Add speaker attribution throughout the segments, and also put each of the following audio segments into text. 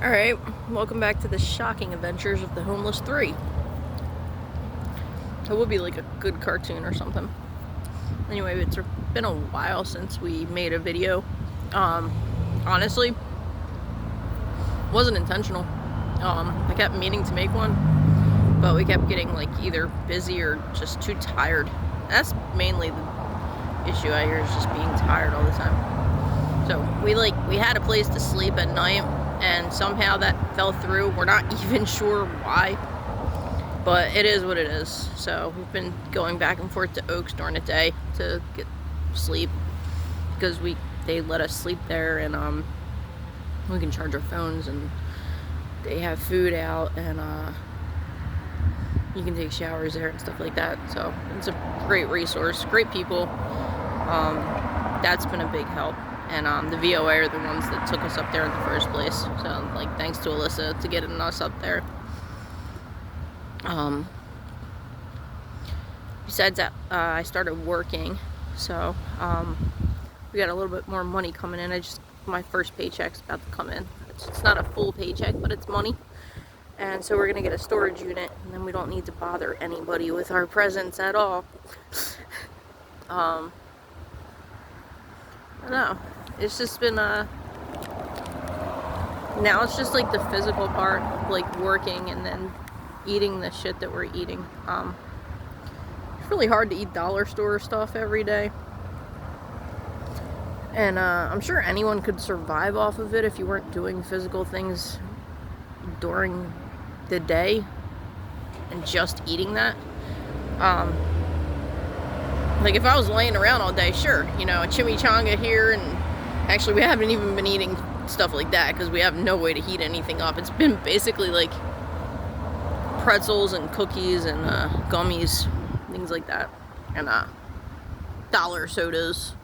Speaker 1: Alright, welcome back to the shocking adventures of the Homeless 3. It would be like a good cartoon or something. Anyway, it's been a while since we made a video. Honestly, wasn't intentional. I kept meaning to make one, but we kept getting like either busy or just too tired. That's mainly the issue I hear, is just being tired all the time. So we had a place to sleep at night, and somehow that fell through. We're not even sure why, but it is what it is. So we've been going back and forth to Oaks during the day to get sleep, because they let us sleep there, and we can charge our phones, and they have food out, and you can take showers there and stuff like that. So it's a great resource, great people. That's been a big help. And the VOA are the ones that took us up there in the first place. So, like, thanks to Alyssa to getting us up there. Besides that, I started working. So, we got a little bit more money coming in. My first paycheck's about to come in. It's not a full paycheck, but it's money. And so we're going to get a storage unit, and then we don't need to bother anybody with our presence at all. I don't know. It's just been, now it's just like the physical part, like working and then eating the shit that we're eating. It's really hard to eat dollar store stuff every day. And I'm sure anyone could survive off of it if you weren't doing physical things during the day and just eating that. Like if I was laying around all day, sure, a chimichanga here, and actually we haven't even been eating stuff like that because we have no way to heat anything up. It's been basically like pretzels and cookies and gummies, things like that, and dollar sodas,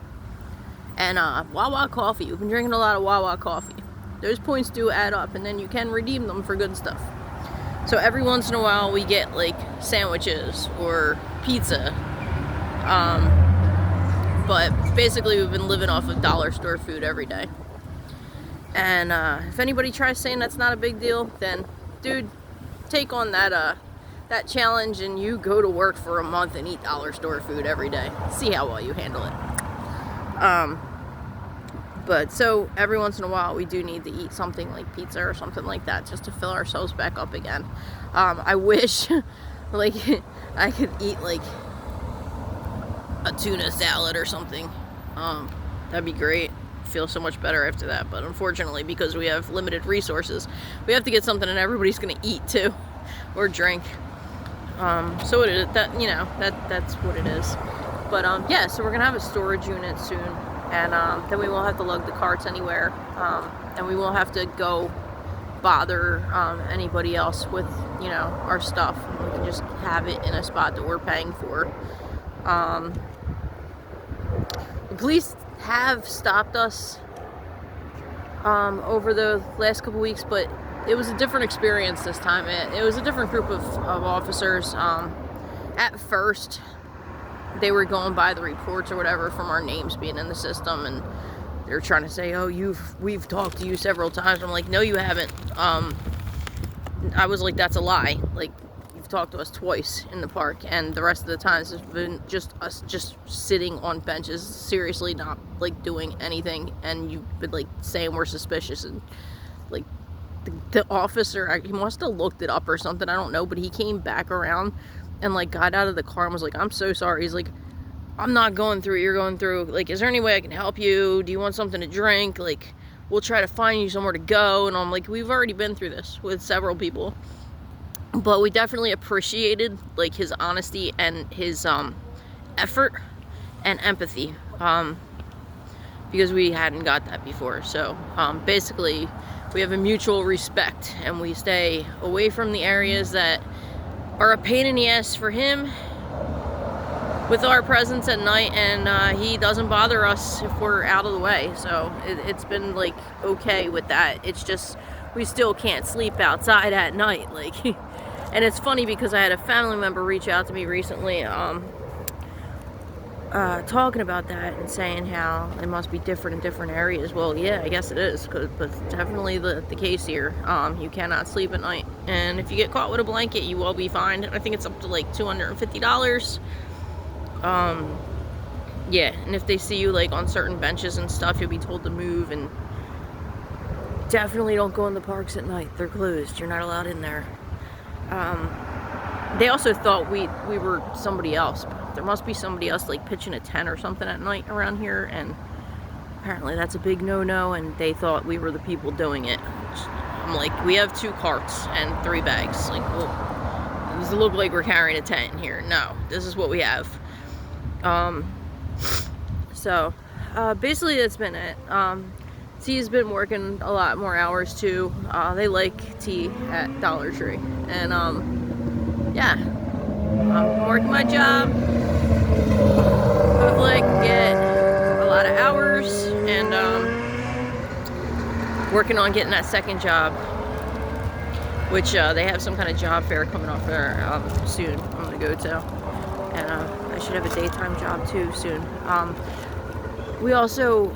Speaker 1: and Wawa coffee. We've been drinking a lot of Wawa coffee. Those points do add up, and then you can redeem them for good stuff. So every once in a while we get like sandwiches or pizza. But basically we've been living off of dollar store food every day. And if anybody tries saying that's not a big deal, then dude, take on that challenge, and you go to work for a month and eat dollar store food every day. See how well you handle it. But so every once in a while we do need to eat something like pizza or something like that, just to fill ourselves back up again. I wish like I could eat like a tuna salad or something. That'd be great. Feel so much better after that. But unfortunately, because we have limited resources, we have to get something that everybody's gonna eat too, or drink. So it is that, that's what it is. But yeah, so we're gonna have a storage unit soon, and then we won't have to lug the carts anywhere, and we won't have to go bother anybody else with our stuff. We can just have it in a spot that we're paying for. The police have stopped us over the last couple weeks, but it was a different experience this time. It was a different group of officers. At first, they were going by the reports or whatever from our names being in the system, and they were trying to say, "Oh, we've talked to you several times." I'm like, "No, you haven't." I was like, "That's a lie. Like, you've talked to us twice in the park, and the rest of the times it's been just us just sitting on benches, seriously not like doing anything, and you've been like saying we're suspicious." And like the officer, he must have looked it up or something, I don't know, but he came back around and like got out of the car and was like, "I'm so sorry." He's like, "I'm not going through it, you're going through. Like, is there any way I can help you? Do you want something to drink? Like, we'll try to find you somewhere to go." And I'm like, "We've already been through this with several people." But we definitely appreciated like his honesty and his effort and empathy, because we hadn't got that before. So basically we have a mutual respect, and we stay away from the areas that are a pain in the ass for him with our presence at night, and he doesn't bother us if we're out of the way. So it's been like okay with that. It's just we still can't sleep outside at night, like. And it's funny because I had a family member reach out to me recently talking about that and saying how it must be different in different areas. Well, yeah, I guess it is, but it's definitely the case here. You cannot sleep at night, and if you get caught with a blanket, you will be fined. I think it's up to like $250. Yeah, and if they see you like on certain benches and stuff, you'll be told to move. And definitely don't go in the parks at night. They're closed. You're not allowed in there. They also thought we were somebody else. There must be somebody else like pitching a tent or something at night around here, and apparently that's a big no-no, and they thought we were the people doing it. I'm like, we have 2 carts and 3 bags. Like, well, does it look like we're carrying a tent in here? No, this is what we have. So basically that's been it. T's been working a lot more hours too. They like T at Dollar Tree, and yeah, I'm working my job. Hopefully I can get a lot of hours, and working on getting that second job, which they have some kind of job fair coming up there soon. I'm gonna go to, and I should have a daytime job too soon. We also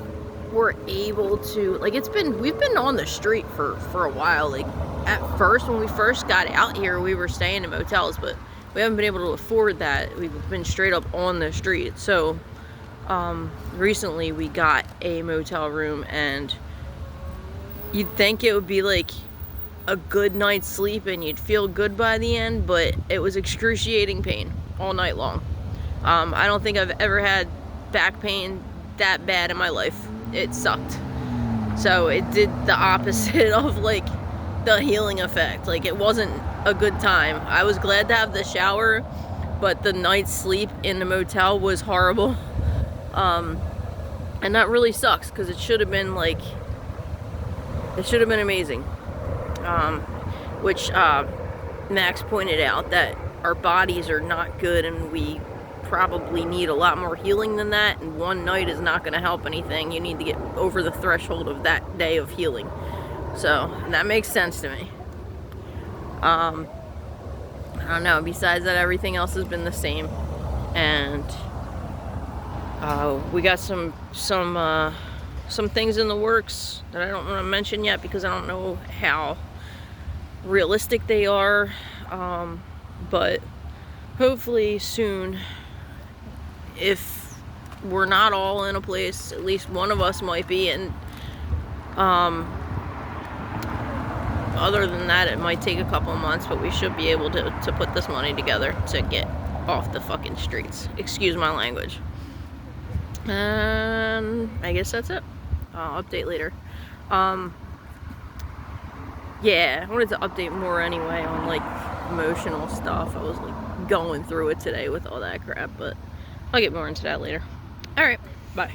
Speaker 1: were able to, like, we've been on the street for a while. Like, at first, when we first got out here, we were staying in motels, but we haven't been able to afford that. We've been straight up on the street. So recently we got a motel room, and you'd think it would be like a good night's sleep and you'd feel good by the end, but it was excruciating pain all night long. I don't think I've ever had back pain that bad in my life. It sucked. So it did the opposite of like the healing effect. Like, it wasn't a good time. I was glad to have the shower, but the night's sleep in the motel was horrible. And that really sucks, because it should have been amazing. Which Max pointed out that our bodies are not good, and we probably need a lot more healing than that, and one night is not going to help anything. You need to get over the threshold of that day of healing. So that makes sense to me. I don't know, besides that, everything else has been the same, and we got some things in the works that I don't want to mention yet, because I don't know how realistic they are, but hopefully soon, if we're not all in a place, at least one of us might be, and other than that, it might take a couple months, but we should be able to put this money together to get off the fucking streets. Excuse my language. And I guess that's it. I'll update later. Yeah, I wanted to update more anyway on like emotional stuff. I was like going through it today with all that crap, but I'll get more into that later. Alright, bye.